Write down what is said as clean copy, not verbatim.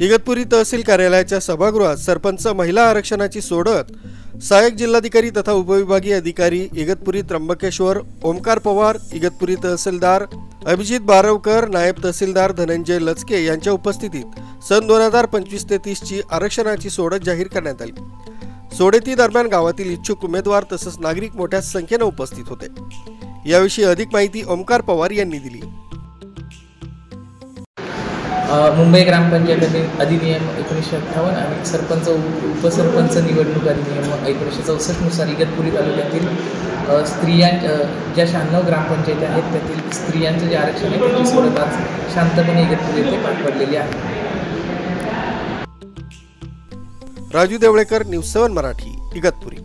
इगतपुरी तहसील कार्यालयाच्या सभागृहात सरपंच महिला आरक्षणाची सोडत सहाय्यक जिल्हाधिकारी तथा उपविभागीय अधिकारी इगतपुरी त्र्यंबकेश्वर, ओमकार पवार, इगतपुरी तहसीलदार अभिजित बारवकर, नायब तहसीलदार धनंजय लचके यांच्या उपस्थितीत सन 2025 ते 30 ची आरक्षणाची सोडत जाहीर करण्यात आली। सोडती दरम्यान गावातील इच्छुक उमेदवार तसंच नागरिक मोठ्या संख्येने उपस्थित होते। याविषयी अधिक माहिती ओमकार पवार यांनी दिली। मुंबई ग्रामपंचायत अधिनियम 1958 आणि सरपंच उपसरपंच निवडणूक अधिनियम 1964 नुसार इगतपुरी तालुक्यातील स्त्रियां ज्या 96 ग्रामपंचायती आहेत त्यातील स्त्रियांचं जे आरक्षण आहे त्याची सोडत आज शांतपणे इगतपुरी येथे पार पडलेली आहे। राजू देवळेकर, न्यूज 7 मराठी, इगतपुरी।